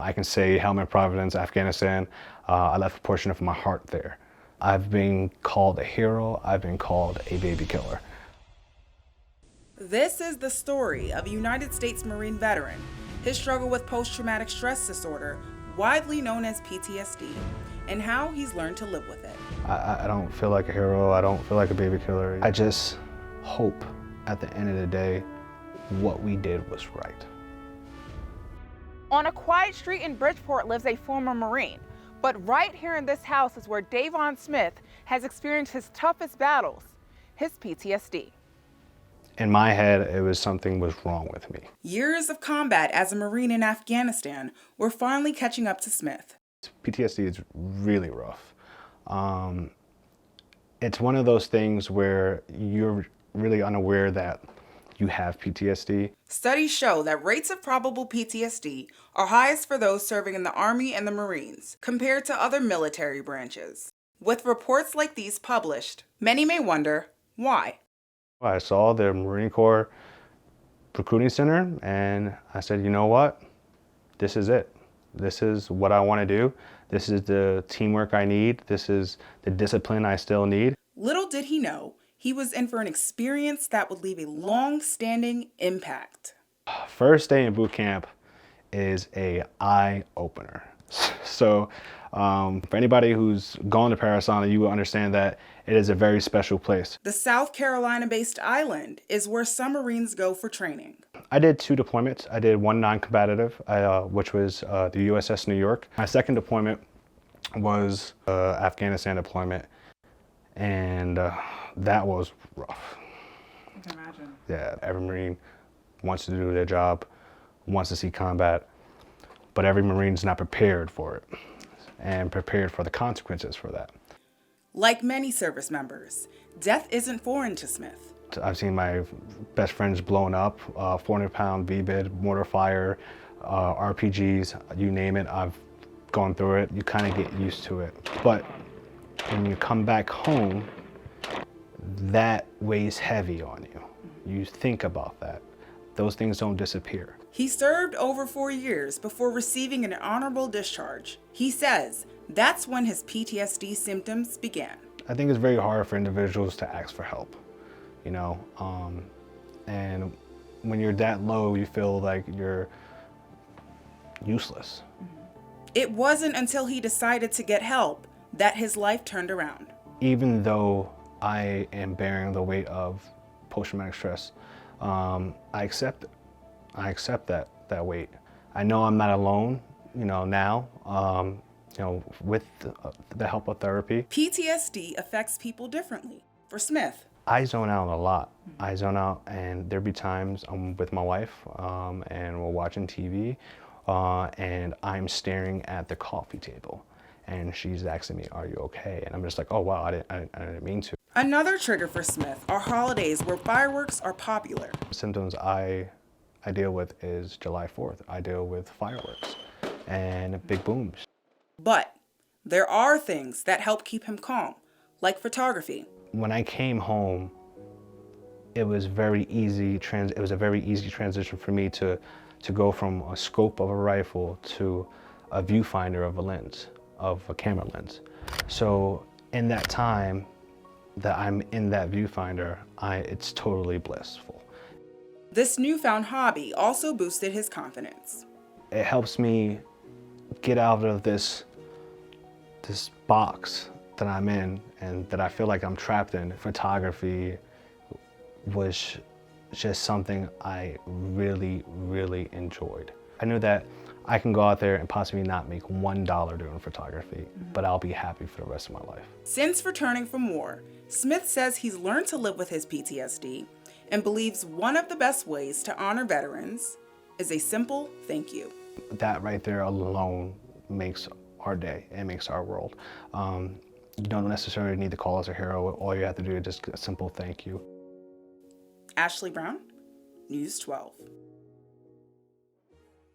I can say Helmet Providence, Afghanistan. I left a portion of my heart there. I've been called a hero. I've been called a baby killer. This is the story of a United States Marine veteran, his struggle with post-traumatic stress disorder, widely known as PTSD, and how he's learned to live with it. I don't feel like a hero. I don't feel like a baby killer. I just hope at the end of the day, what we did was right. On a quiet street in Bridgeport lives a former Marine, but right here in this house is where Dayvon Smith has experienced his toughest battles, his PTSD. In my head, it was something was wrong with me. Years of combat as a Marine in Afghanistan were finally catching up to Smith. PTSD is really rough. It's one of those things where you're really unaware that you have PTSD. Studies show that rates of probable PTSD are highest for those serving in the Army and the Marines compared to other military branches. With reports like these published, many may wonder why. I saw the Marine Corps recruiting center and I said, you know what? This is it. This is what I want to do. This is the teamwork I need. This is the discipline I still need. Little did he know, he was in for an experience that would leave a long-standing impact. First day in boot camp is an eye-opener. So for anybody who's gone to Parasana, you will understand that it is a very special place. The South Carolina-based island is where some Marines go for training. I did 2 deployments. I did one non-combative, which was the USS New York. My second deployment was Afghanistan deployment, and that was rough. I can imagine. Yeah, every Marine wants to do their job, wants to see combat, but every Marine's not prepared for it and prepared for the consequences for that. Like many service members, death isn't foreign to Smith. I've seen my best friends blown up, 400-pound V-bid, mortar fire, RPGs, you name it, I've gone through it. You kind of get used to it. But when you come back home, that weighs heavy on you. You think about that. Those things don't disappear. He served over 4 years before receiving an honorable discharge. He says that's when his PTSD symptoms began. I think it's very hard for individuals to ask for help, you know, and when you're that low, you feel like you're useless. It wasn't until he decided to get help that his life turned around. Even though I am bearing the weight of post-traumatic stress, I accept it. I accept that weight. I know I'm not alone, you know, now, you know, with the help of therapy. PTSD affects people differently. For Smith, I zone out a lot. I zone out, and there'd be times I'm with my wife and we're watching TV and I'm staring at the coffee table and she's asking me, are you okay? And I'm just like, oh wow, I didn't mean to. Another trigger for Smith are holidays where fireworks are popular. Symptoms I deal with is July 4th. I deal with fireworks and big booms. But there are things that help keep him calm, like photography. When I came home, it was a very easy transition for me to go from a scope of a rifle to a viewfinder of a lens, of a camera lens. So in that time that I'm in that viewfinder, it's totally blissful. This newfound hobby also boosted his confidence. It helps me get out of this box that I'm in and that I feel like I'm trapped in. Photography was just something I really, really enjoyed. I knew that I can go out there and possibly not make $1 doing photography, but I'll be happy for the rest of my life. Since returning from war, Smith says he's learned to live with his PTSD and believes one of the best ways to honor veterans is a simple thank you. That right there alone makes our day and makes our world. You don't necessarily need to call us a hero. All you have to do is just a simple thank you. Ashlee Brown, News 12.